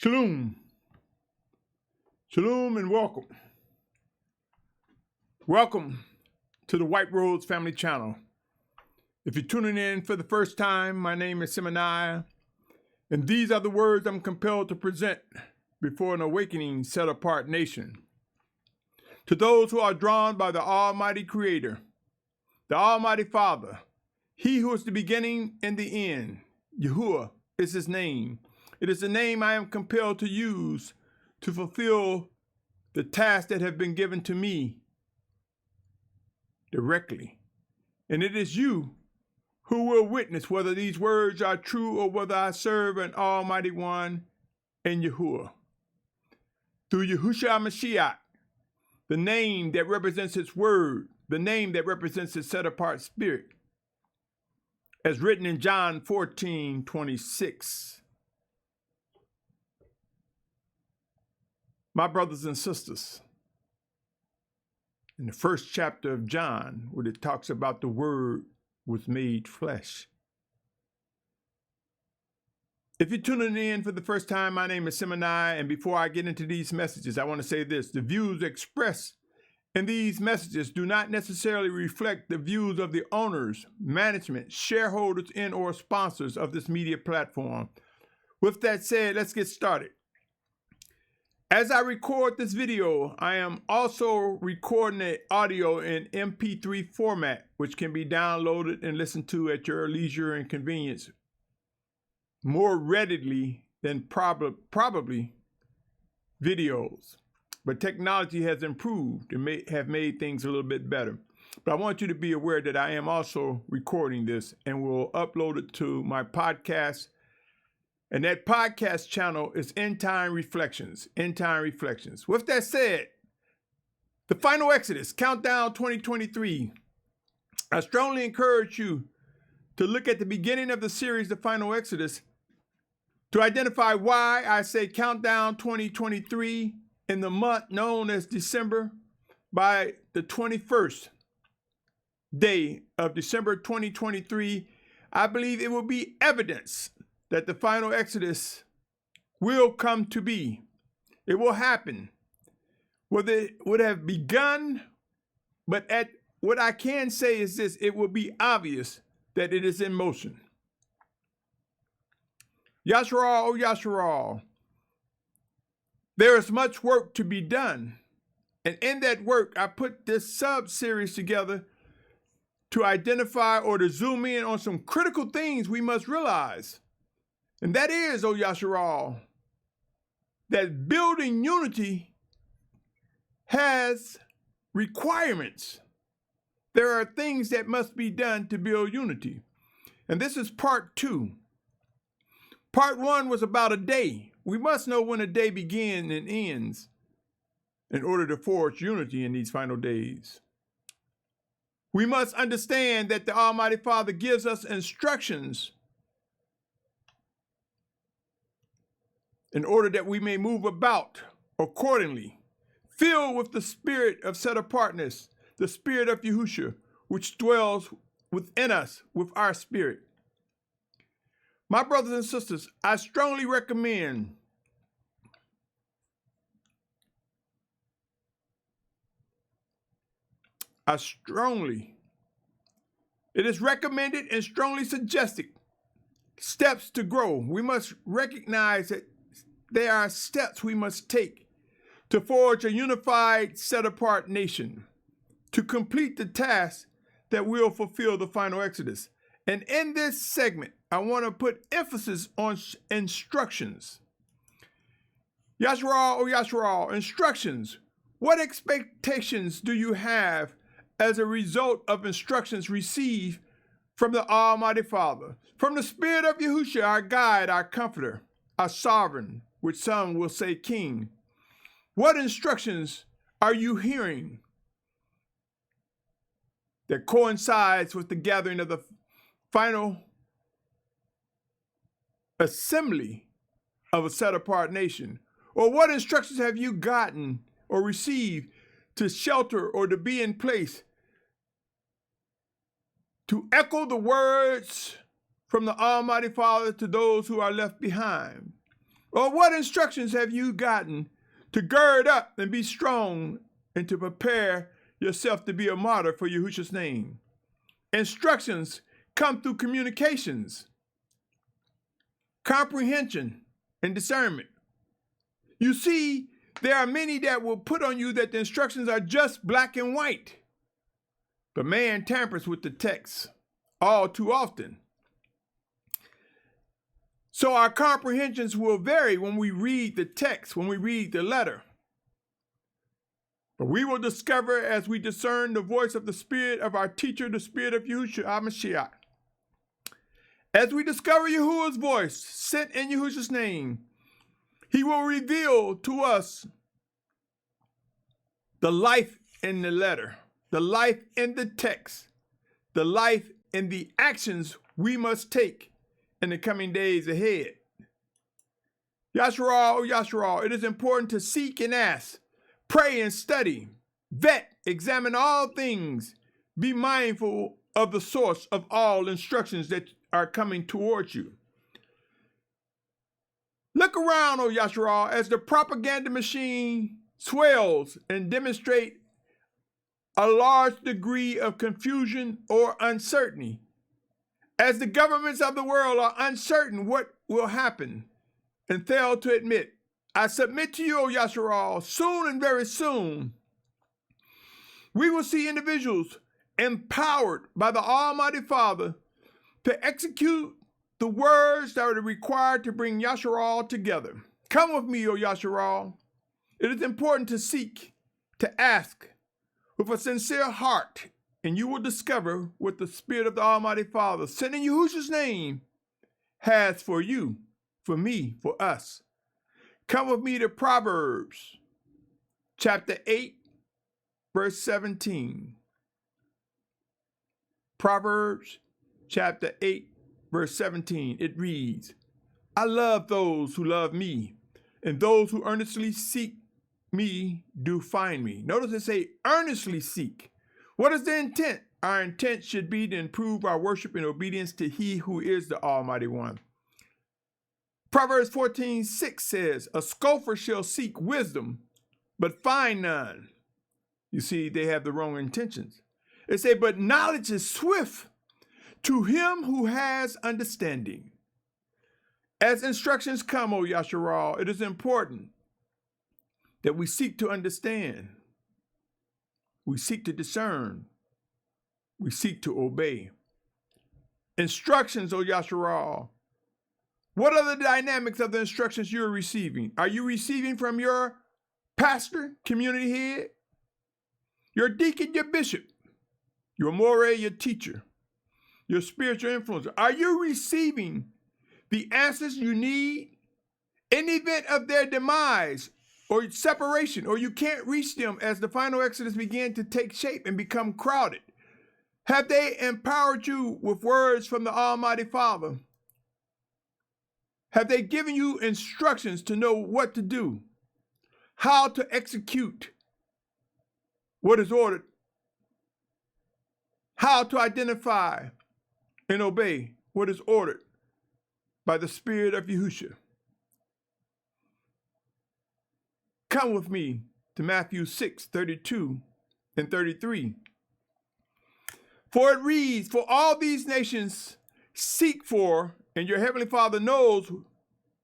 Shalum. Shalom and welcome. Welcome to the White Rose Family Channel. If you're tuning in for the first time, my name is Symmanayah, and these are the words I'm compelled to present before an awakening, set-apart nation. To those who are drawn by the Almighty Creator, the Almighty Father, He who is the beginning and the end, Yahuah is His name. It is the name I am compelled to use to fulfill the tasks that have been given to me directly. And it is you who will witness whether these words are true or whether I serve an Almighty One and Yahuah. Through Yahusha Mashiach, the name that represents His word, the name that represents His set-apart spirit, as written in John 14:26. My brothers and sisters, in the first chapter of John, where it talks about the Word was made flesh. If you're tuning in for the first time, my name is Symmanayah, and before I get into these messages, I want to say this. The views expressed in these messages do not necessarily reflect the views of the owners, management, shareholders, and or sponsors of this media platform. With that said, let's get started. As I record this video, I am also recording the audio in MP3 format, which can be downloaded and listened to at your leisure and convenience more readily than probably videos. But technology has improved and have made things a little bit better. But I want you to be aware that I am also recording this and will upload it to my podcast. And that podcast channel is End Time Reflections. End Time Reflections. With that said, the final Exodus, Countdown 2023. I strongly encourage you to look at the beginning of the series, The Final Exodus, to identify why I say Countdown 2023 in the month known as December. By the 21st day of December 2023, I believe it will be evidence that the final Exodus will come to be. It will happen. Whether it would have begun, but what I can say is this, it will be obvious that it is in motion. Yashar'al, O Yashar'al, there is much work to be done. And in that work, I put this sub-series together to identify or to zoom in on some critical things we must realize. And that is, O Yashar'al, that building unity has requirements. There are things that must be done to build unity. And this is part 2. Part 1 was about a day. We must know when a day begins and ends in order to forge unity in these final days. We must understand that the Almighty Father gives us instructions in order that we may move about accordingly, filled with the spirit of set-apartness, the spirit of Yahusha, which dwells within us with our spirit. My brothers and sisters, I strongly recommend it is recommended and strongly suggested steps to grow. We must recognize that there are steps we must take to forge a unified, set-apart nation, to complete the task that will fulfill the final Exodus. And in this segment, I want to put emphasis on instructions. Yashar'al, O Yashar'al, instructions. What expectations do you have as a result of instructions received from the Almighty Father, from the Spirit of Yahusha, our guide, our comforter, our sovereign, which some will say king? What instructions are you hearing that coincides with the gathering of the final assembly of a set-apart nation? Or what instructions have you gotten or received to shelter or to be in place to echo the words from the Almighty Father to those who are left behind? Or what instructions have you gotten to gird up and be strong and to prepare yourself to be a martyr for Yahusha's name? Instructions come through communications, comprehension, and discernment. You see, there are many that will put on you that the instructions are just black and white. But man tampers with the text all too often. So our comprehensions will vary when we read the text, when we read the letter. But we will discover as we discern the voice of the Spirit of our teacher, the Spirit of Yahusha, our Mashiach. As we discover Yahuwah's voice, sent in Yahusha's name, he will reveal to us the life in the letter, the life in the text, the life in the actions we must take in the coming days ahead. Yashar'al, oh Yashar'al, it is important to seek and ask, pray and study, vet, examine all things, be mindful of the source of all instructions that are coming towards you. Look around, oh Yashar'al, as the propaganda machine swells and demonstrates a large degree of confusion or uncertainty. As the governments of the world are uncertain what will happen and fail to admit, I submit to you, O Yashar'al, soon and very soon, we will see individuals empowered by the Almighty Father to execute the words that are required to bring Yashar'al together. Come with me, O Yashar'al. It is important to seek, to ask with a sincere heart, and you will discover what the Spirit of the Almighty Father, sent in Yahusha's name, has for you, for me, for us. Come with me to Proverbs, chapter 8, verse 17. Proverbs, chapter 8, verse 17. It reads, I love those who love me, and those who earnestly seek me do find me. Notice it say earnestly seek. What is the intent? Our intent should be to improve our worship and obedience to He who is the Almighty One. Proverbs 14:6 says, a scoffer shall seek wisdom, but find none. You see, they have the wrong intentions. It says, but knowledge is swift to him who has understanding. As instructions come, O Yashar'al, it is important that we seek to understand. We seek to discern. We seek to obey. Instructions, O Yashar'al. What are the dynamics of the instructions you're receiving? Are you receiving from your pastor, community head, your deacon, your bishop, your moray, your teacher, your spiritual influencer? Are you receiving the answers you need in the event of their demise or separation, or you can't reach them as the final exodus began to take shape and become crowded? Have they empowered you with words from the Almighty Father? Have they given you instructions to know what to do, how to execute what is ordered, how to identify and obey what is ordered by the Spirit of Yahusha? Come with me to Matthew 6:32 and 33. For it reads, for all these nations seek for, and your heavenly Father knows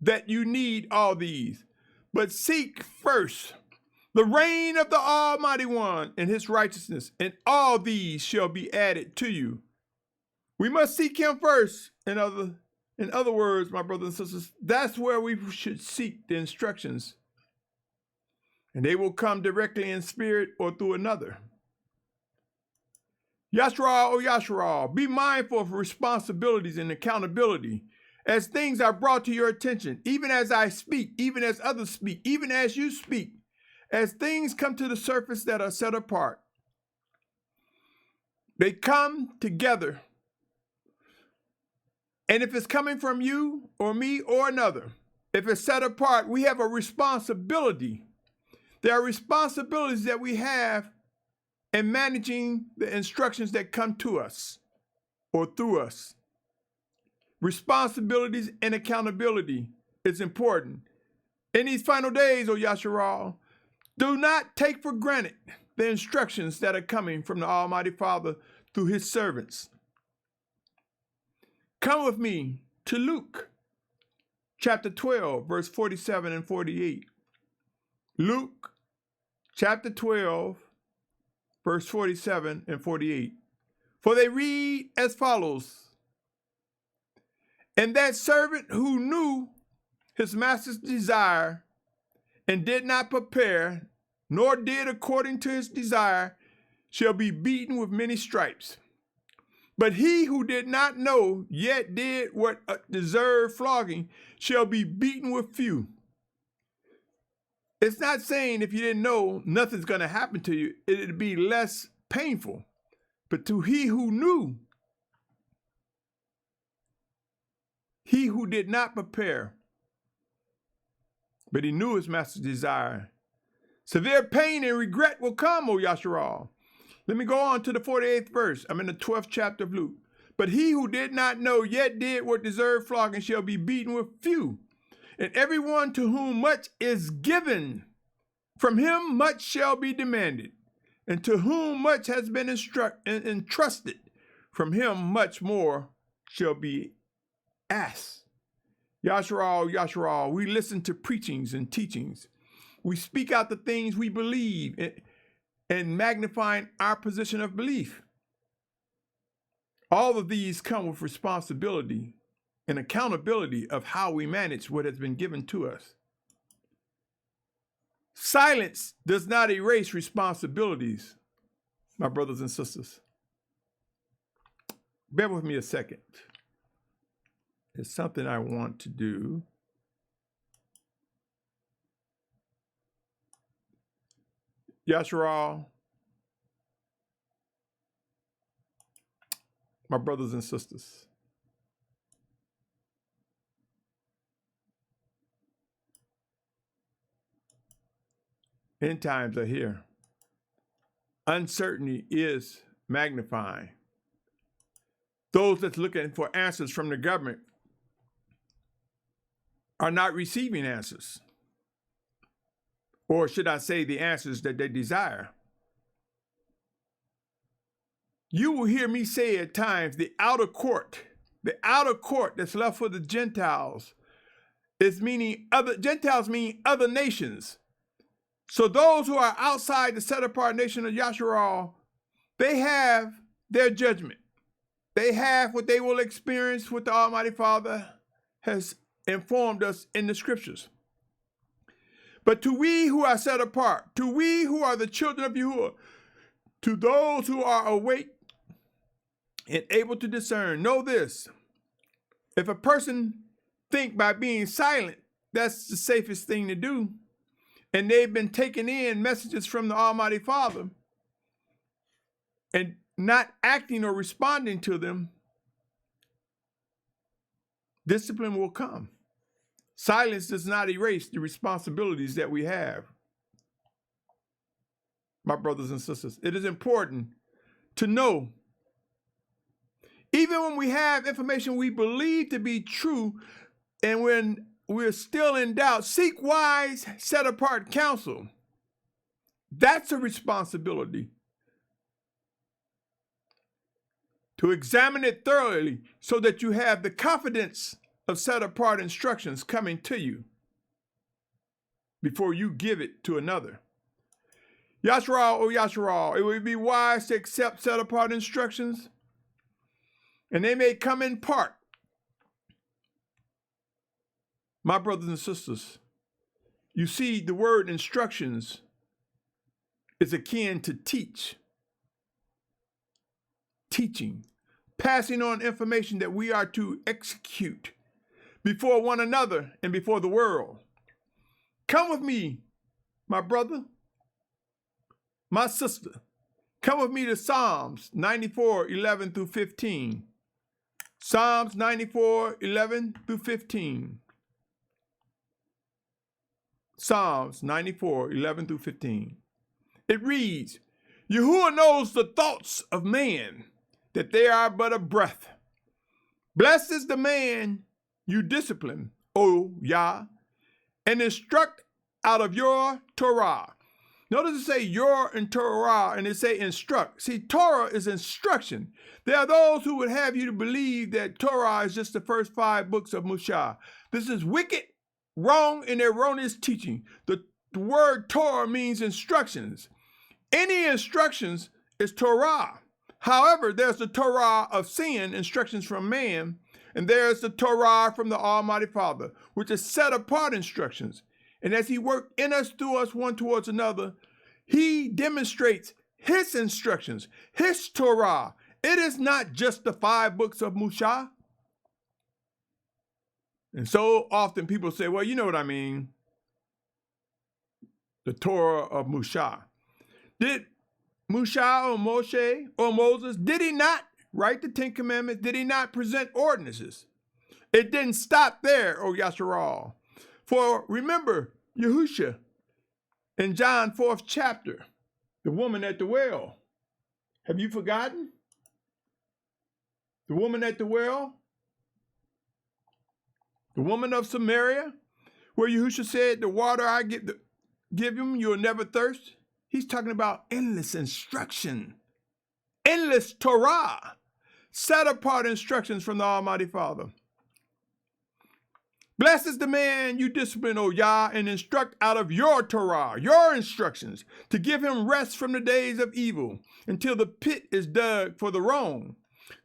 that you need all these, but seek first the reign of the Almighty One and his righteousness, and all these shall be added to you. We must seek him first. In other words, my brothers and sisters, that's where we should seek the instructions. And they will come directly in spirit or through another. Yashar'al, oh Yashar'al, be mindful of responsibilities and accountability as things are brought to your attention, even as I speak, even as others speak, even as you speak, as things come to the surface that are set apart. They come together. And if it's coming from you or me or another, if it's set apart, we have a responsibility. There are responsibilities that we have in managing the instructions that come to us or through us. Responsibilities and accountability is important. In these final days, O Yashar'al, do not take for granted the instructions that are coming from the Almighty Father through his servants. Come with me to Luke chapter 12, verse 47 and 48. Luke chapter 12, verse 47 and 48. For they read as follows. And that servant who knew his master's desire and did not prepare, nor did according to his desire, shall be beaten with many stripes. But he who did not know, yet did what deserved flogging, shall be beaten with few. It's not saying if you didn't know, nothing's going to happen to you. It'd be less painful. But to he who knew, he who did not prepare, but he knew his master's desire, severe pain and regret will come, O Yashar'al. Let me go on to the 48th verse. I'm in the 12th chapter of Luke. But he who did not know, yet did what deserved flogging, shall be beaten with few. And everyone to whom much is given, from him much shall be demanded. And to whom much has been entrusted, from him much more shall be asked. Yashar'al, Yashar'al, we listen to preachings and teachings. We speak out the things we believe and magnifying our position of belief. All of these come with responsibility and accountability of how we manage what has been given to us. Silence does not erase responsibilities, my brothers and sisters. Bear with me a second. It's something I want to do. Yashar'al, my brothers and sisters. End times are here. Uncertainty is magnifying. Those that's looking for answers from the government are not receiving answers. Or should I say the answers that they desire. You will hear me say at times the outer court that's left for the Gentiles is meaning Gentiles mean other nations. So those who are outside the set-apart nation of Yashar'al, they have their judgment. They have what they will experience, what the Almighty Father has informed us in the scriptures. But to we who are set apart, to we who are the children of Yahuah, to those who are awake and able to discern, know this. If a person think by being silent, that's the safest thing to do, and they've been taking in messages from the Almighty Father and not acting or responding to them, discipline will come. Silence does not erase the responsibilities that we have. My brothers and sisters, it is important to know, even when we have information we believe to be true, and when we're still in doubt, seek wise, set-apart counsel. That's a responsibility. To examine it thoroughly so that you have the confidence of set-apart instructions coming to you before you give it to another. Yashar'al, O Yashar'al, it would be wise to accept set-apart instructions, and they may come in part. My brothers and sisters, you see the word instructions is akin to teaching, passing on information that we are to execute before one another and before the world. Come with me, my brother, my sister. Come with me to Psalms 94, 11 through 15. Psalms 94, 11 through 15. Psalms 94, 11 through 15. It reads, Yahuah knows the thoughts of man, that they are but a breath. Blessed is the man you discipline, O Yah, and instruct out of your Torah. Notice it say your and Torah, and it say instruct. See, Torah is instruction. There are those who would have you to believe that Torah is just the first 5 books of Mushah. This is wicked, wrong, and erroneous teaching. The word Torah means instructions. Any instructions is Torah. However, there's the Torah of sin, instructions from man, and there's the Torah from the Almighty Father, which is set-apart instructions. And as he worked in us, through us, one towards another, he demonstrates his instructions, his Torah. It is not just the 5 books of Mushah. And so often people say, well, you know what I mean. The Torah of Mushah. Did Mushah or Moshe or Moses, did he not write the 10 Commandments? Did he not present ordinances? It didn't stop there, O Yashar'al. For remember, Yahusha in John 4th chapter, the woman at the well. Have you forgotten? The woman at the well? The woman of Samaria, where Yahusha said, the water I give him, you'll never thirst. He's talking about endless instruction, endless Torah, set apart instructions from the Almighty Father. Blessed is the man you discipline, O Yah, and instruct out of your Torah, your instructions, to give him rest from the days of evil, until the pit is dug for the wrong.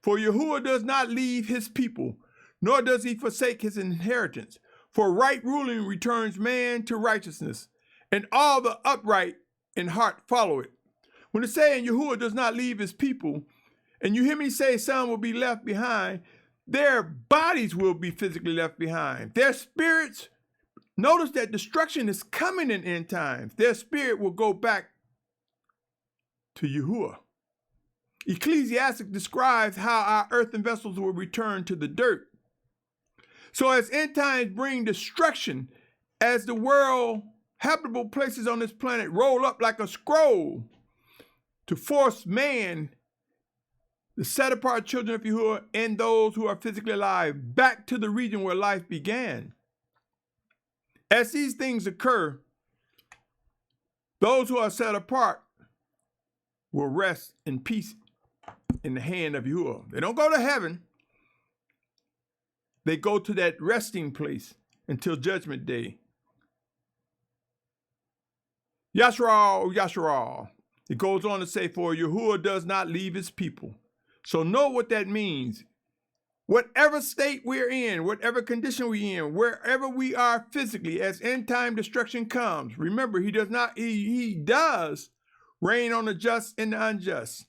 For Yahuah does not leave his people, nor does he forsake his inheritance. For right ruling returns man to righteousness, and all the upright in heart follow it. When it's saying Yahuah does not leave his people, and you hear me say some will be left behind, their bodies will be physically left behind. Their spirits, notice that destruction is coming in end times. Their spirit will go back to Yahuah. Ecclesiastic describes how our earthen vessels will return to the dirt. So as end times bring destruction, as the world, habitable places on this planet roll up like a scroll to force man, the set-apart children of Yahuah, and those who are physically alive back to the region where life began. As these things occur, those who are set apart will rest in peace in the hand of Yahuah. They don't go to heaven. They go to that resting place until Judgment Day. Yashar'al, Yashar'al. It goes on to say, for Yahuah does not leave his people. So know what that means. Whatever state we're in, whatever condition we're in, wherever we are physically, as end time destruction comes, remember, he does reign on the just and the unjust.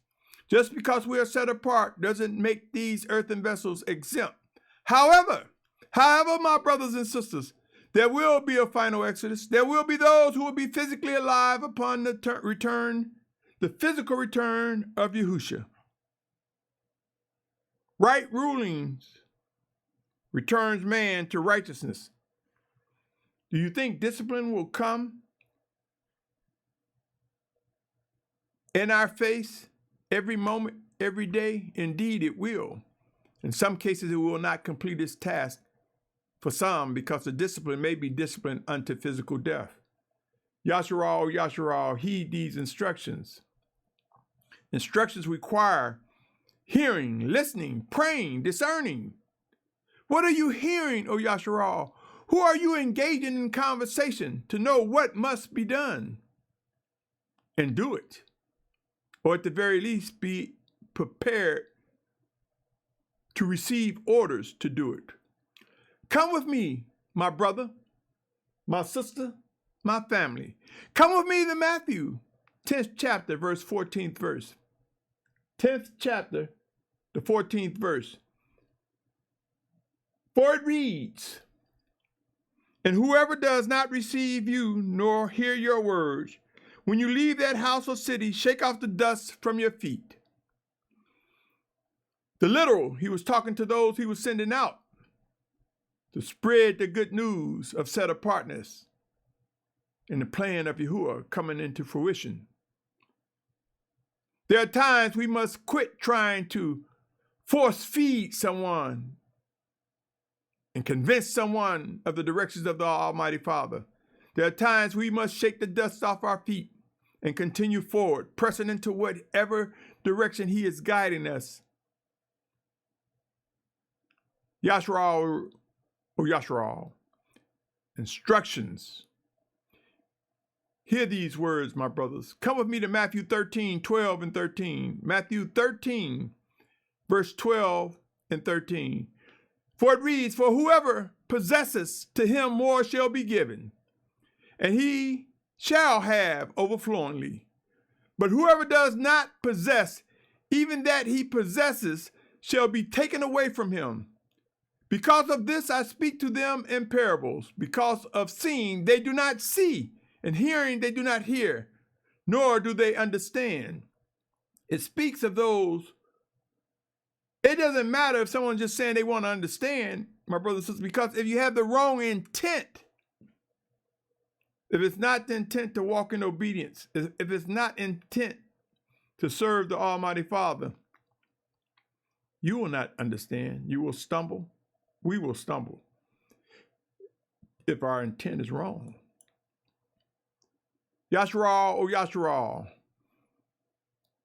Just because we are set apart doesn't make these earthen vessels exempt. However, my brothers and sisters, there will be a final exodus. There will be those who will be physically alive upon the physical return of Yahusha. Right rulings returns man to righteousness. Do you think discipline will come in our face every moment, every day? Indeed, it will. In some cases, it will not complete its task for some, because the discipline may be discipline unto physical death. Yashar'al, Yashar'al, heed these instructions. Instructions require hearing, listening, praying, discerning. What are you hearing, O Yashar'al? Who are you engaging in conversation to know what must be done? And do it. Or at the very least, be prepared to receive orders to do it. Come with me, my brother, my sister, my family. Come with me to Matthew, 10th chapter, verse 14th verse. 10th chapter, the 14th verse. For it reads, and whoever does not receive you nor hear your words, when you leave that house or city, shake off the dust from your feet. The literal, he was talking to those he was sending out to spread the good news of set apartness and the plan of Yahuah coming into fruition. There are times we must quit trying to force feed someone and convince someone of the directions of the Almighty Father. There are times we must shake the dust off our feet and continue forward, pressing into whatever direction he is guiding us. Yashar'al or Yashar'al. Instructions. Hear these words, my brothers. Come with me to Matthew 13, 12 and 13. Matthew 13, verse 12 and 13. For it reads, for whoever possesses, to him more shall be given, and he shall have overflowingly. But whoever does not possess, even that he possesses, shall be taken away from him. Because of this I speak to them in parables, because of seeing they do not see, and hearing they do not hear, nor do they understand. It speaks of those. It doesn't matter if someone's just saying they want to understand, my brothers and sisters, because if you have the wrong intent, if it's not the intent to walk in obedience, if it's not intent to serve the Almighty Father, you will not understand. You will stumble. We will stumble if our intent is wrong. Yashar'al or Yashar'al.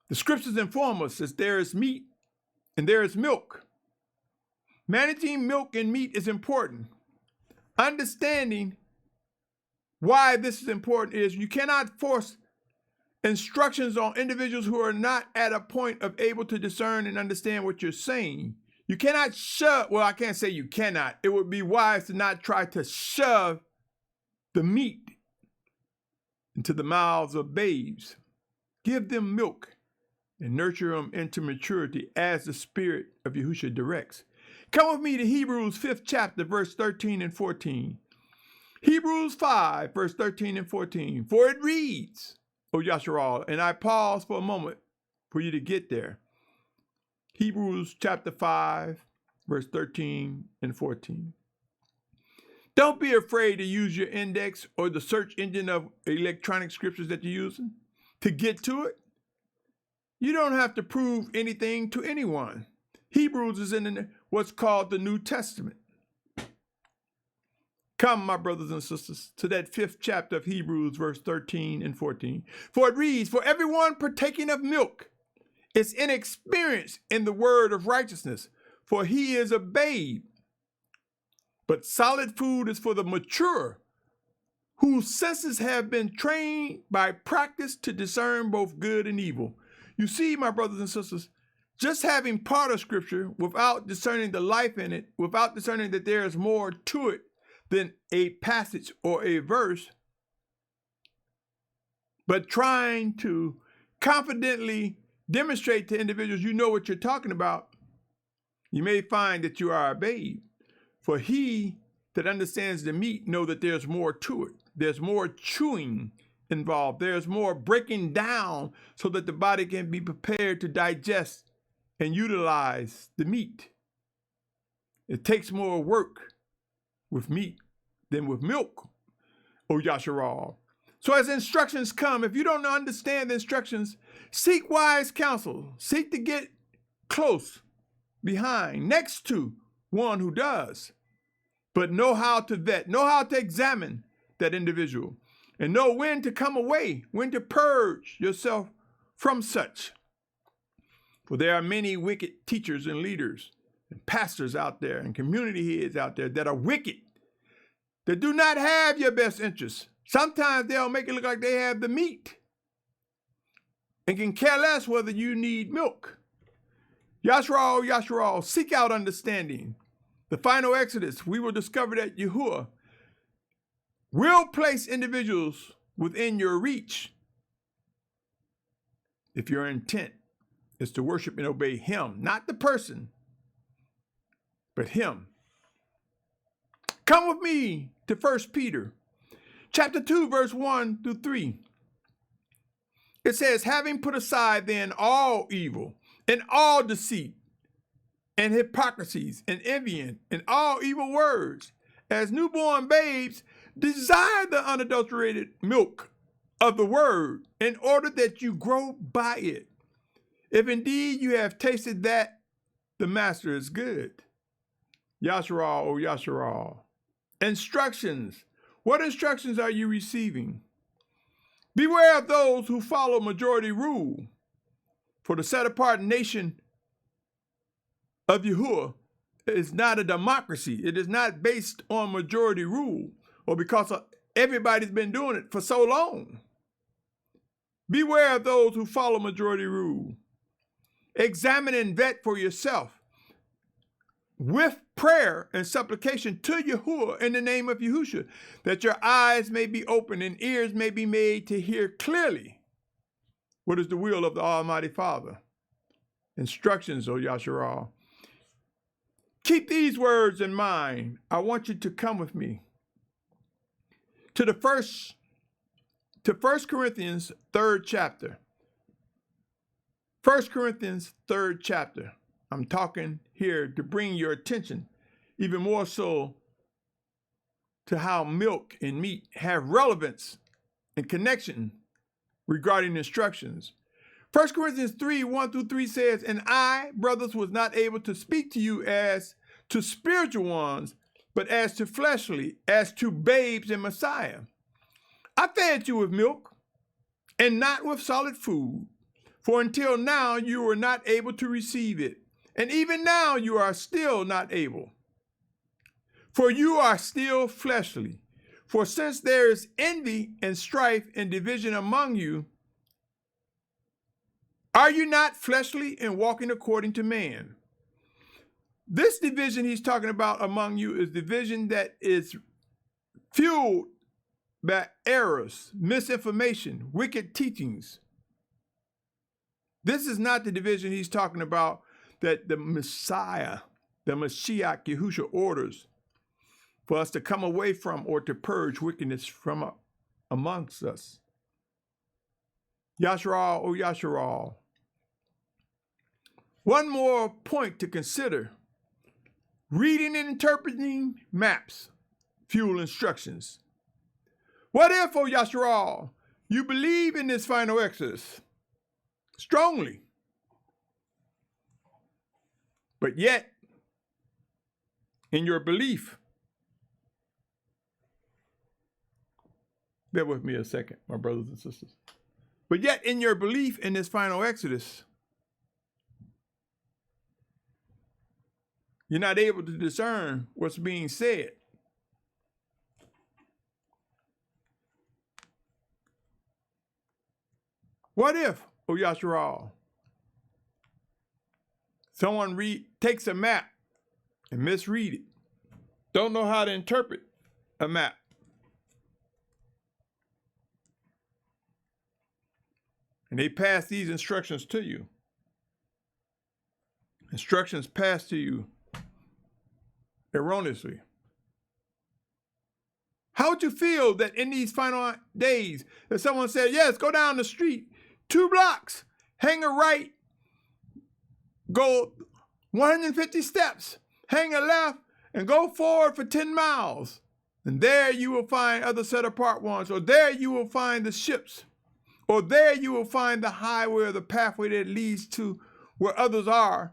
The scriptures inform us that there is meat and there is milk. Managing milk and meat is important. Understanding why this is important is you cannot force instructions on individuals who are not at a point of able to discern and understand what you're saying. You cannot shove, well, I can't say you cannot. It would be wise to not try to shove the meat into the mouths of babes. Give them milk and nurture them into maturity as the Spirit of Yahusha directs. Come with me to Hebrews 5th chapter, verse 13 and 14. Hebrews 5, verse 13 and 14. For it reads, O Yashar'al, and I pause for a moment for you to get there. Hebrews chapter 5, verse 13 and 14. Don't be afraid to use your index or the search engine of electronic scriptures that you're using to get to it. You don't have to prove anything to anyone. Hebrews is in what's called the New Testament. Come, my brothers and sisters, to that 5th chapter of Hebrews, verse 13 and 14. For it reads, for everyone partaking of milk is inexperienced in the word of righteousness, for he is a babe. But solid food is for the mature, whose senses have been trained by practice to discern both good and evil. You see, my brothers and sisters, just having part of scripture without discerning the life in it, without discerning that there is more to it than a passage or a verse, but trying to confidently demonstrate to individuals you know what you're talking about, you may find that you are a babe. For he that understands the meat know that there's more to it. There's more chewing involved. There's more breaking down so that the body can be prepared to digest and utilize the meat. It takes more work with meat than with milk, O Yashar'al. So as instructions come, if you don't understand the instructions, seek wise counsel. Seek to get close, behind, next to one who does. But know how to vet, know how to examine that individual, and know when to come away, when to purge yourself from such. For there are many wicked teachers and leaders and pastors out there and community heads out there that are wicked, that do not have your best interests. Sometimes they'll make it look like they have the meat and can care less whether you need milk. Yashar'al, Yashar'al, seek out understanding. The final exodus, we will discover that Yahuah will place individuals within your reach if your intent is to worship and obey him, not the person, but him. Come with me to 1 Peter chapter 2, verse 1 through 3. It says, having put aside then all evil and all deceit and hypocrisies and envying and all evil words, as newborn babes, desire the unadulterated milk of the word in order that you grow by it. If indeed you have tasted that the master is good. Yashar'al, O Yashar'al. Instructions. What instructions are you receiving? Beware of those who follow majority rule. For the set-apart nation of Yahuah is not a democracy. It is not based on majority rule or because everybody's been doing it for so long. Beware of those who follow majority rule. Examine and vet for yourself with prayer and supplication to Yahuah in the name of Yahusha, that your eyes may be opened and ears may be made to hear clearly what is the will of the Almighty Father. Instructions, O Yashar'al. Keep these words in mind. I want you to come with me to 1 Corinthians 3rd chapter. 1 Corinthians 3rd chapter. I'm talking here to bring your attention even more so to how milk and meat have relevance and connection regarding instructions. 1 Corinthians 3:1-3 says, "And I, brothers, was not able to speak to you as to spiritual ones, but as to fleshly, as to babes in Messiah. I fed you with milk and not with solid food, for until now you were not able to receive it, and even now you are still not able. For you are still fleshly. For since there is envy and strife and division among you, are you not fleshly and walking according to man?" This division he's talking about among you is division that is fueled by errors, misinformation, wicked teachings. This is not the division he's talking about that the Messiah, the Mashiach Yahusha orders for us to come away from or to purge wickedness from amongst us. Yashar'al, O Yashar'al. One more point to consider. Reading and interpreting maps, fuel instructions. What if, O Yashar'al, you believe in this final Exodus strongly, but yet in your belief, bear with me a second, my brothers and sisters, but yet in your belief in this final Exodus, you're not able to discern what's being said. What if, O Yashar'al, someone takes a map and misread it, don't know how to interpret a map, and they pass these instructions to you? Instructions passed to you erroneously. How would you feel that in these final days that someone said, yes, go down the street 2 blocks, hang a right, go 150 steps, hang a left, and go forward for 10 miles. And there you will find other set-apart ones, or there you will find the ships, or there you will find the highway or the pathway that leads to where others are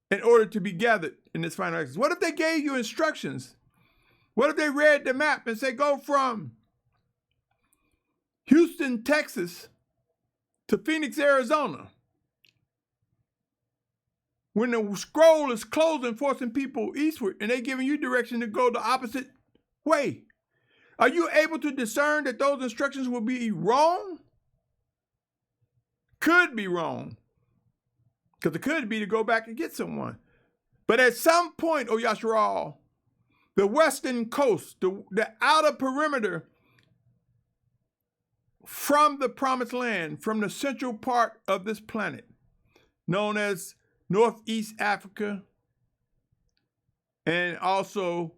in order to be gathered in this final Exodus. What if they gave you instructions? What if they read the map and said, go from Houston, Texas to Phoenix, Arizona? When the scroll is closing, forcing people eastward, and they're giving you direction to go the opposite way. Are you able to discern that those instructions will be wrong? Could be wrong. Because it could be to go back and get someone. But at some point, O Yashar'al, the western coast, the outer perimeter from the promised land, from the central part of this planet, known as Northeast Africa, and also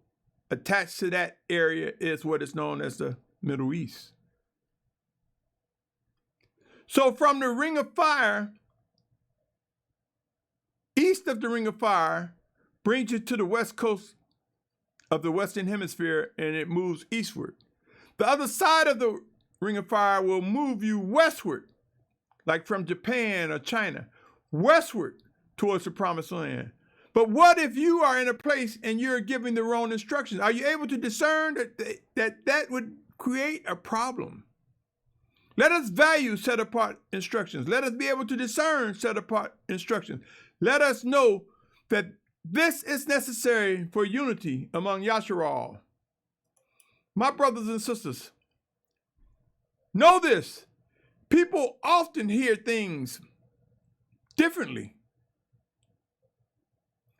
attached to that area is what is known as the Middle East. So from the Ring of Fire, east of the Ring of Fire, brings you to the west coast of the Western Hemisphere, and it moves eastward. The other side of the Ring of Fire will move you westward, like from Japan or China, westward towards the Promised Land. But what if you are in a place and you're giving the wrong instructions? Are you able to discern that would create a problem? Let us value set-apart instructions. Let us be able to discern set-apart instructions. Let us know that this is necessary for unity among Yashar'al. My brothers and sisters, know this. People often hear things differently.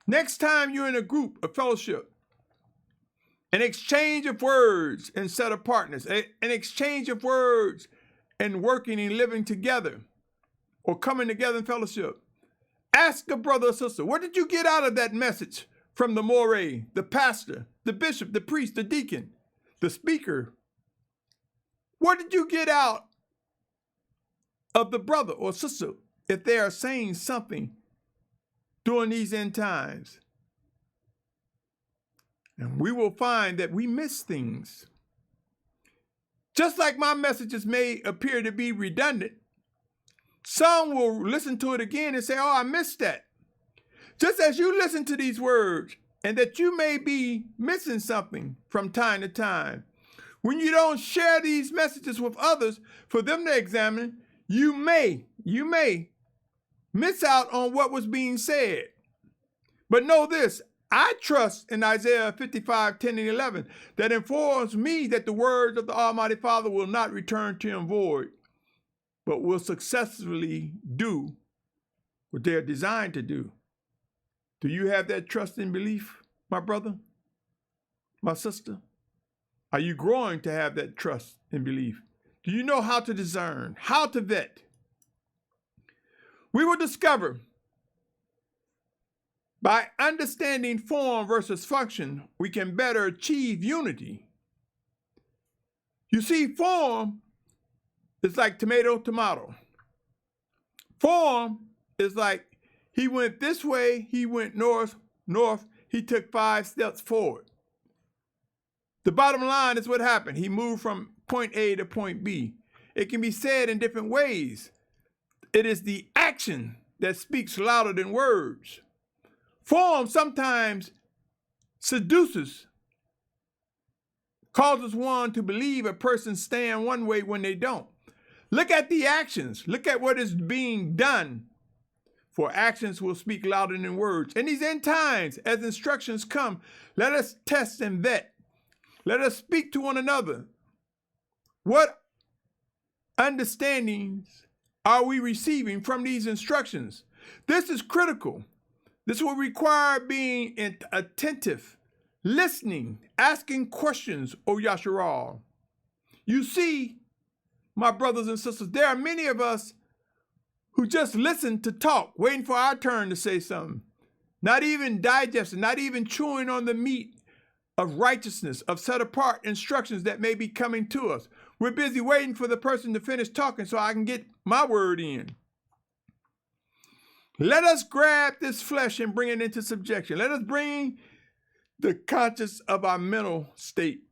Next time you're in a group, a fellowship, an exchange of words and set-apartness, an exchange of words and working and living together or coming together in fellowship, ask a brother or sister, what did you get out of that message from the moray, the pastor, the bishop, the priest, the deacon, the speaker? What did you get out of the brother or sister if they are saying something during these end times? And we will find that we miss things. Just like my messages may appear to be redundant, some will listen to it again and say, oh, I missed that. Just as you listen to these words and that you may be missing something from time to time, when you don't share these messages with others for them to examine, you may miss out on what was being said. But know this, I trust in Isaiah 55, 10 and 11, that informs me that the words of the Almighty Father will not return to him void, but will successfully do what they are designed to do. Do you have that trust and belief, my brother, my sister? Are you growing to have that trust and belief? Do you know how to discern, how to vet? We will discover by understanding form versus function, we can better achieve unity. You see, form is like tomato, tomato. Form is like he went this way, he went north, he took 5 steps forward. The bottom line is what happened. He moved from point A to point B. It can be said in different ways. It is the action that speaks louder than words. Form sometimes seduces, causes one to believe a person stand one way when they don't. Look at the actions. Look at what is being done. For actions will speak louder than words. In these end times, as instructions come, let us test and vet. Let us speak to one another. What understandings are we receiving from these instructions? This is critical. This will require being attentive, listening, asking questions, O Yashar'al. You see, my brothers and sisters, there are many of us who just listen to talk, waiting for our turn to say something, not even digesting, not even chewing on the meat of righteousness, of set-apart instructions that may be coming to us. We're busy waiting for the person to finish talking so I can get my word in. Let us grab this flesh and bring it into subjection. Let us bring the conscience of our mental state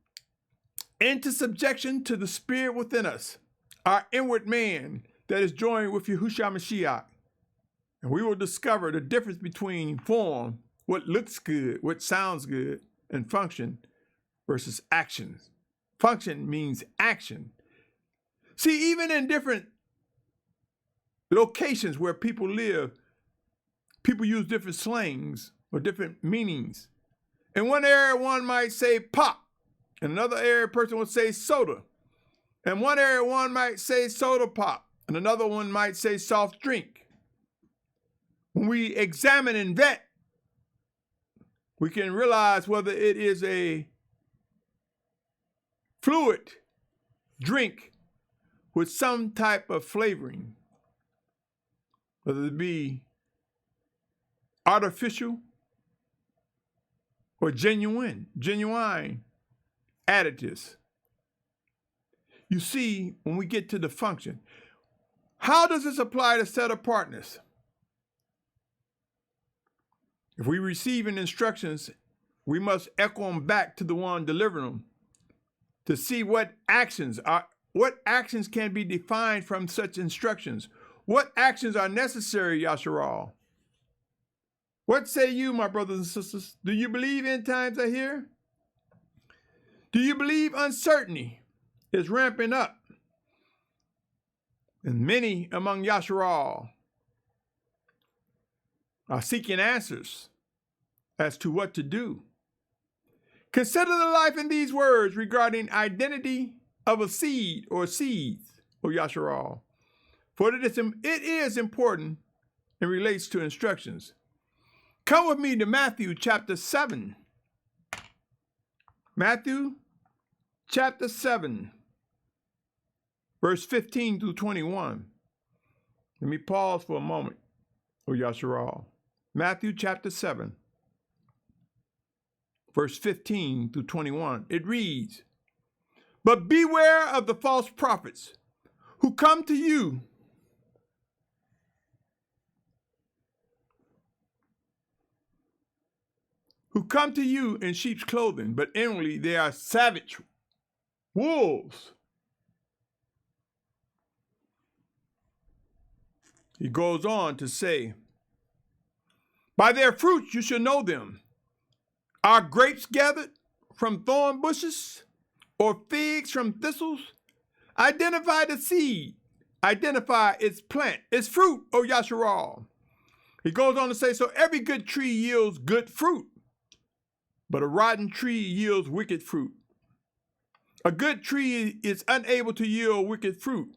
into subjection to the spirit within us, our inward man that is joined with Yahusha Mashiach. And we will discover the difference between form, what looks good, what sounds good, and function versus actions. Function means action. See, even in different locations where people live, people use different slangs or different meanings. In one area, one might say pop. In another area, a person would say soda. In one area, one might say soda pop. And another one might say soft drink. When we examine and vet, we can realize whether it is a fluid drink with some type of flavoring, whether it be artificial or genuine additives. You see, when we get to the function, how does this apply to set-apartness? If we receive instructions, we must echo them back to the one delivering them to see what actions can be defined from such instructions. What actions are necessary, Yashar'al? What say you, my brothers and sisters? Do you believe end times are here? Do you believe uncertainty is ramping up? And many among Yashar'al are seeking answers as to what to do. Consider the life in these words regarding identity of a seed or seeds, O Yashar'al, for it is important and relates to instructions. Come with me to Matthew chapter 7. Matthew chapter 7, verse 15 through 21. Let me pause for a moment, O Yashar'al. Matthew chapter 7, verse 15 through 21. It reads, "But beware of the false prophets who come to you in sheep's clothing, but inwardly they are savage wolves." He goes on to say, "By their fruits you shall know them. Are grapes gathered from thorn bushes or figs from thistles? Identify the seed. Identify its plant, its fruit, O Yashar'al." He goes on to say, "So every good tree yields good fruit, but a rotten tree yields wicked fruit. A good tree is unable to yield wicked fruit,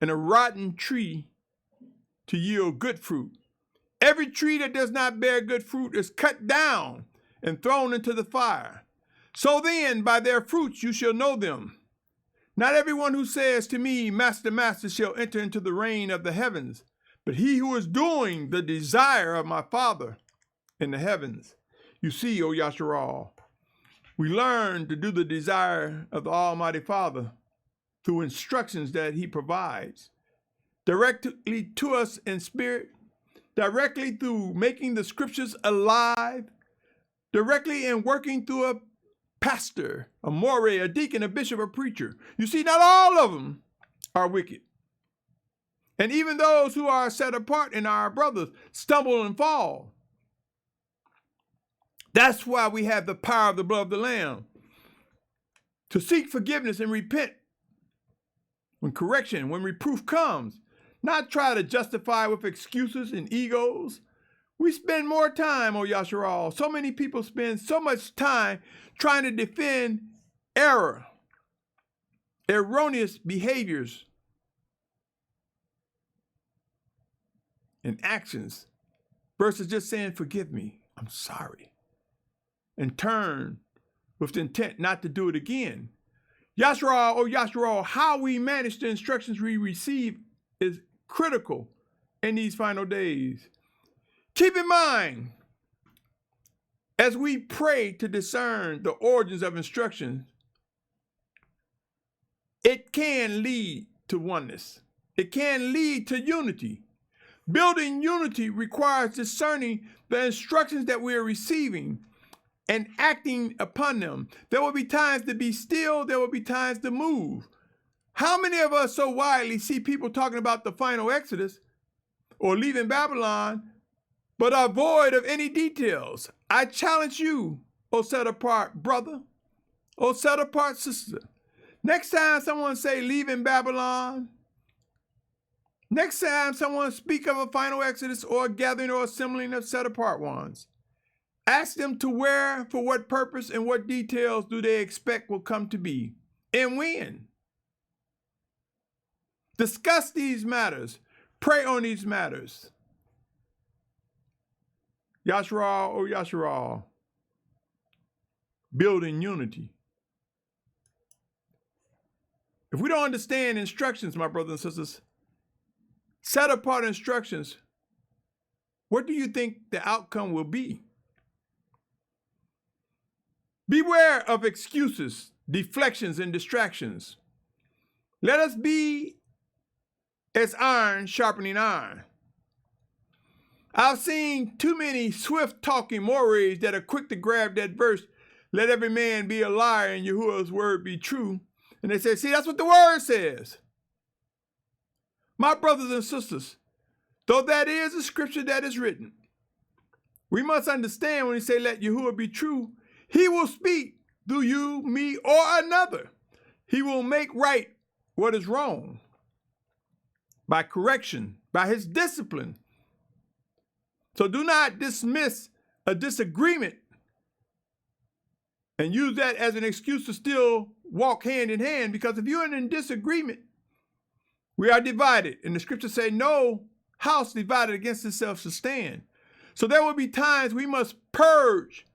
and a rotten tree to yield good fruit. Every tree that does not bear good fruit is cut down and thrown into the fire. So then, by their fruits you shall know them. Not everyone who says to me, 'Master, Master,' shall enter into the reign of the heavens, but he who is doing the desire of my Father in the heavens." You see, O Yashar'al, we learn to do the desire of the Almighty Father through instructions that he provides, directly to us in spirit, directly through making the scriptures alive, directly in working through a pastor, a moray, a deacon, a bishop, a preacher. You see, not all of them are wicked. And even those who are set apart and our brothers stumble and fall. That's why we have the power of the blood of the Lamb to seek forgiveness and repent when correction, when reproof comes, not try to justify with excuses and egos. We spend more time, O Yashar'al. So many people spend so much time trying to defend error, erroneous behaviors, and actions versus just saying, "Forgive me, I'm sorry," and turn with the intent not to do it again. Yashar'al, O Yashar'al, how we manage the instructions we receive is critical in these final days. Keep in mind, as we pray to discern the origins of instructions, it can lead to oneness. It can lead to unity. Building unity requires discerning the instructions that we are receiving and acting upon them. There will be times to be still. There will be times to move. How many of us so widely see people talking about the final Exodus or leaving Babylon, but are void of any details? I challenge you, O set-apart brother, O set-apart sister. Next time someone say leaving Babylon, next time someone speak of a final Exodus or a gathering or assembling of set-apart ones, ask them to where, for what purpose, and what details do they expect will come to be, and when. Discuss these matters. Pray on these matters. Yashar'al, O Yashar'al, building unity. If we don't understand instructions, my brothers and sisters, set apart instructions, what do you think the outcome will be? Beware of excuses, deflections, and distractions. Let us be as iron sharpening iron. I've seen too many swift-talking morays that are quick to grab that verse, "Let every man be a liar and Yahuwah's word be true." And they say, "See, that's what the word says." My brothers and sisters, though that is a scripture that is written, We must understand when he say, let Yahuah be true, he will speak through you, me, or another. He will make right what is wrong by correction, by his discipline. So do not dismiss a disagreement and use that as an excuse to still walk hand in hand, because if you're in disagreement, we are divided. And the scriptures say, no house divided against itself shall stand. So there will be times we must purge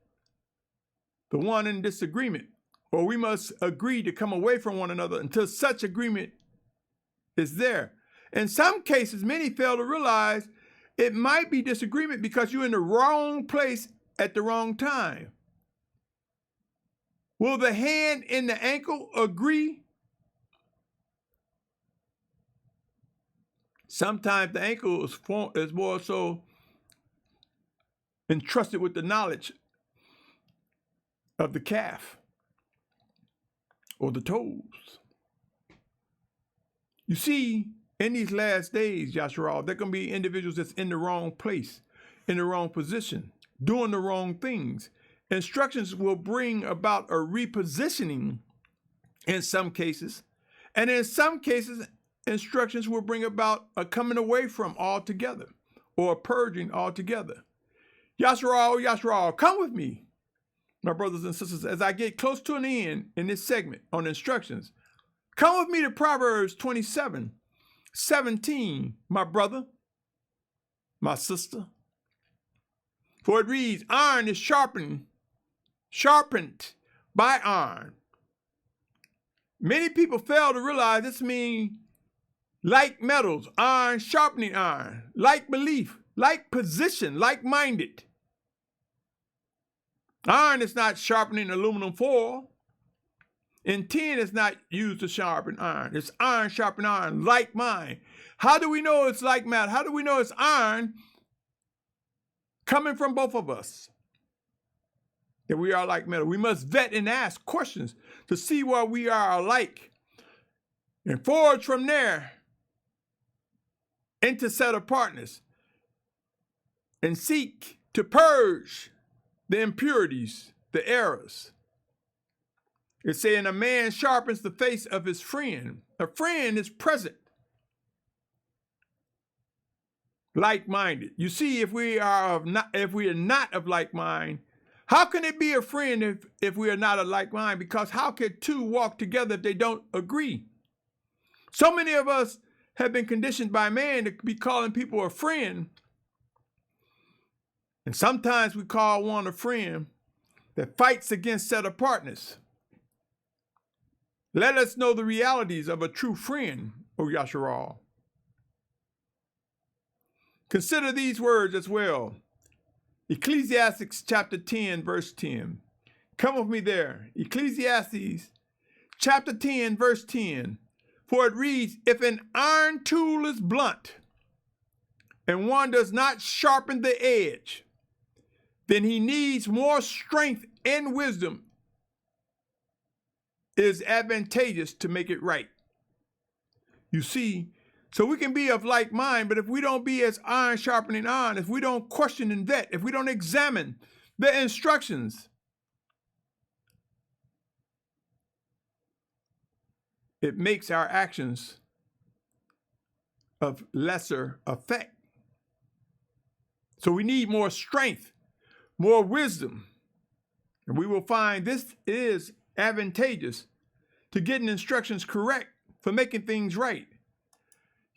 the one in disagreement, or we must agree to come away from one another until such agreement is there. In some cases, many fail to realize it might be disagreement because you're in the wrong place at the wrong time. Will the hand and the ankle agree? Sometimes the ankle is more so entrusted with the knowledge of the calf or the toes. You see, in these last days, Yashar'al, there can be individuals that's in the wrong place, in the wrong position, doing the wrong things. Instructions will bring about a repositioning in some cases, and in some cases, instructions will bring about a coming away from altogether or a purging altogether. Yashar'al, Yashar'al, come with me, my brothers and sisters, as I get close to an end in this segment on instructions. Come with me to Proverbs 27:17, my brother, my sister. For it reads, iron is sharpened by iron. Many people fail to realize this means like metals, iron sharpening iron, like belief, like position, like-minded. Iron is not sharpening aluminum foil. And tin is not used to sharpen iron. It's iron sharpening iron, like mind. How do we know it's like matter? How do we know it's iron coming from both of us? That we are like metal. We must vet and ask questions to see where we are alike and forge from there into set-apartness and seek to purge the impurities, the errors. It's saying a man sharpens the face of his friend. A friend is present, like-minded. You see, if we are not of like mind, how can it be a friend if we are not of like mind? Because how can two walk together if they don't agree? So many of us have been conditioned by man to be calling people a friend. And sometimes we call one a friend that fights against set-apartness. Let us know the realities of a true friend, O Yashar'al. Consider these words as well. Ecclesiastes chapter 10, verse 10. Come with me there. Ecclesiastes chapter 10, verse 10. For it reads, if an iron tool is blunt and one does not sharpen the edge, then he needs more strength and wisdom. It is advantageous to make it right. You see, so we can be of like mind, but if we don't be as iron sharpening iron, if we don't question and vet, if we don't examine the instructions, it makes our actions of lesser effect. So we need more strength, more wisdom, and we will find this is advantageous to getting instructions correct for making things right.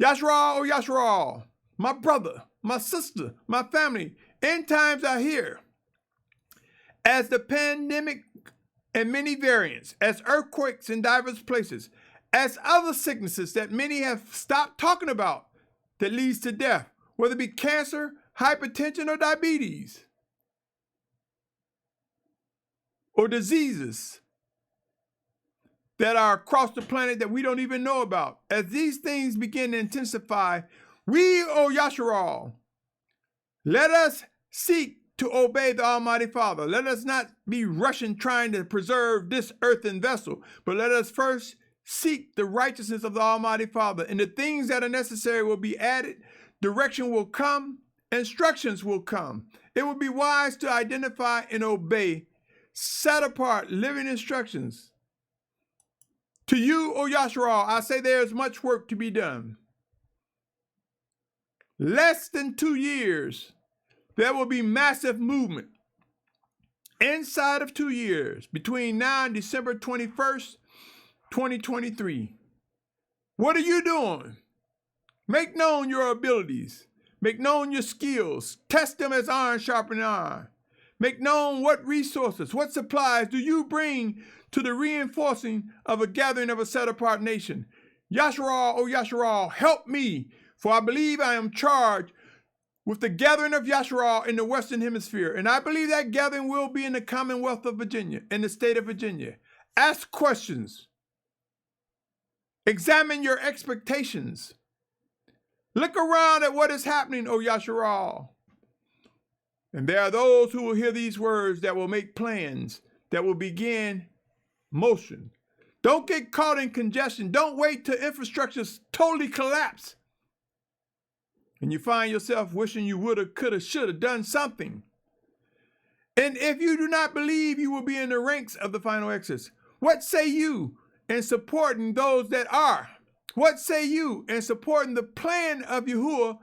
Yashar'al, Yashar'al, my brother, my sister, my family, end times are here. As the pandemic and many variants, as earthquakes in diverse places, as other sicknesses that many have stopped talking about that leads to death, whether it be cancer, hypertension, or diabetes, or diseases that are across the planet that we don't even know about. As these things begin to intensify, we, O Yashar'al, let us seek to obey the Almighty Father. Let us not be rushing trying to preserve this earthen vessel, but let us first seek the righteousness of the Almighty Father, and the things that are necessary will be added. Direction will come, instructions will come. it would be wise to identify and obey set-apart living instructions. To you, O Yashar'al, I say there is much work to be done. Less than 2 years, there will be massive movement. Inside of 2 years, between now and December 21st, 2023. What are you doing? Make known your abilities. Make known your skills. Test them as iron sharpening iron. Make known what resources, what supplies do you bring to the reinforcing of a gathering of a set-apart nation. Yashar'al, O Yashar'al, help me, for I believe I am charged with the gathering of Yashar'al in the Western Hemisphere, and I believe that gathering will be in the Commonwealth of Virginia, in the state of Virginia. Ask questions. Examine your expectations. Look around at what is happening, O Yashar'al. And there are those who will hear these words that will make plans that will begin motion. Don't get caught in congestion. Don't wait till infrastructure's totally collapse and you find yourself wishing you woulda, coulda, shoulda done something. And if you do not believe you will be in the ranks of the final exodus, what say you in supporting those that are? What say you in supporting the plan of Yahuah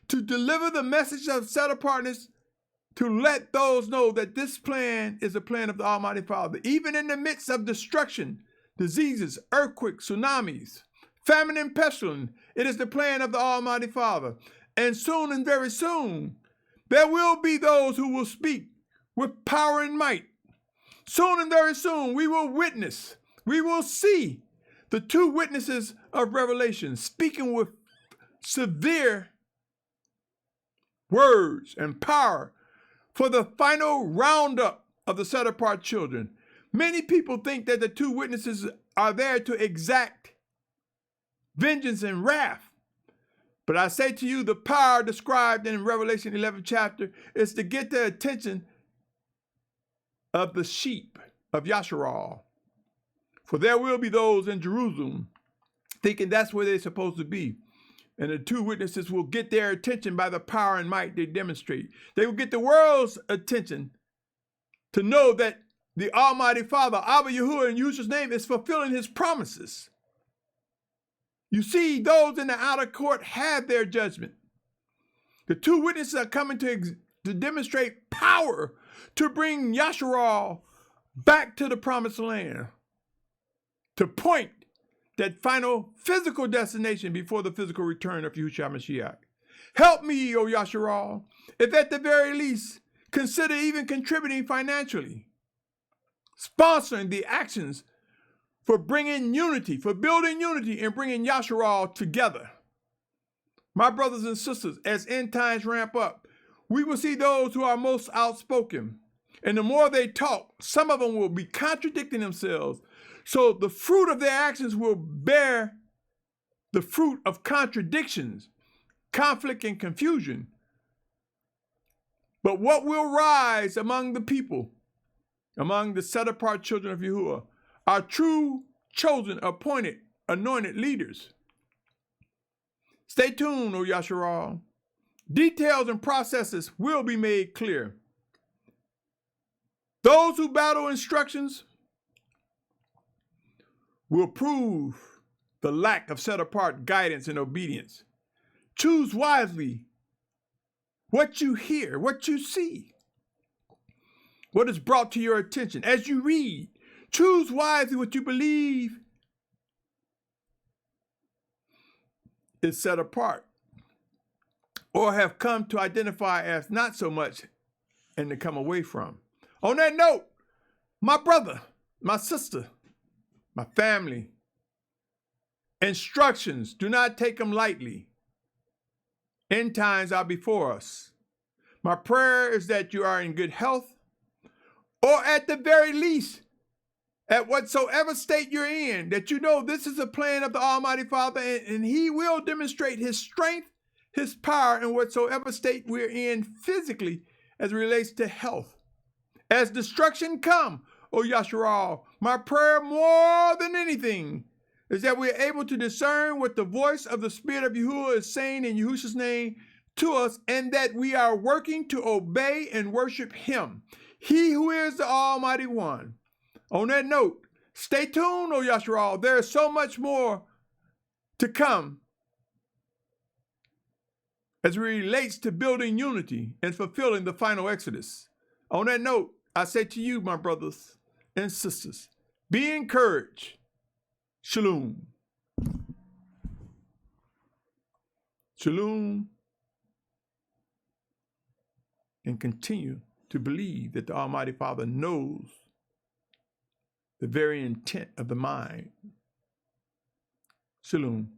to deliver the message of set-apartness, to let those know that this plan is a plan of the Almighty Father, even in the midst of destruction, diseases, earthquakes, tsunamis, famine, and pestilence? It is the plan of the Almighty Father. And soon and very soon, there will be those who will speak with power and might. Soon and very soon, we will witness, we will see the two witnesses of Revelation speaking with severe words and power for the final roundup of the set-apart children. Many people think that the two witnesses are there to exact vengeance and wrath. But I say to you, the power described in Revelation 11th chapter is to get the attention of the sheep of Yashar'al. For there will be those in Jerusalem thinking that's where they're supposed to be. And the two witnesses will get their attention by the power and might they demonstrate. They will get the world's attention to know that the Almighty Father, Abba Yahuah in Yahusha's name, is fulfilling his promises. You see, those in the outer court have their judgment. The two witnesses are coming to demonstrate power to bring Yashar'al back to the promised land, to point that final physical destination before the physical return of Yahusha Mashiach. Help me, O Yashar'al, if at the very least, consider even contributing financially, sponsoring the actions for bringing unity, for building unity and bringing Yashar'al together. My brothers and sisters, as end times ramp up, we will see those who are most outspoken. And the more they talk, some of them will be contradicting themselves. So the fruit of their actions will bear the fruit of contradictions, conflict, and confusion. But what will rise among the people, among the set-apart children of Yahuah, are true, chosen, appointed, anointed leaders. Stay tuned, O Yashar'al. Details and processes will be made clear. Those who battle instructions will prove the lack of set-apart guidance and obedience. Choose wisely what you hear, what you see, what is brought to your attention as you read. Choose wisely what you believe is set apart or have come to identify as not so much and to come away from. On that note, my brother, my sister, my family, instructions, do not take them lightly. End times are before us. My prayer is that you are in good health, or at the very least, at whatsoever state you're in, that you know this is a plan of the Almighty Father, and he will demonstrate his strength, his power in whatsoever state we're in physically as it relates to health. As destruction come, O Yashar'al, my prayer more than anything is that we're able to discern what the voice of the Spirit of Yahuah is saying in Yahusha's name to us and that we are working to obey and worship him, he who is the Almighty One. On that note, stay tuned, O Yashar'al. There is so much more to come as it relates to building unity and fulfilling the final Exodus. On that note, I say to you, my brothers and sisters, be encouraged. Shalom. Shalom. And continue to believe that the Almighty Father knows the very intent of the mind. Shalom.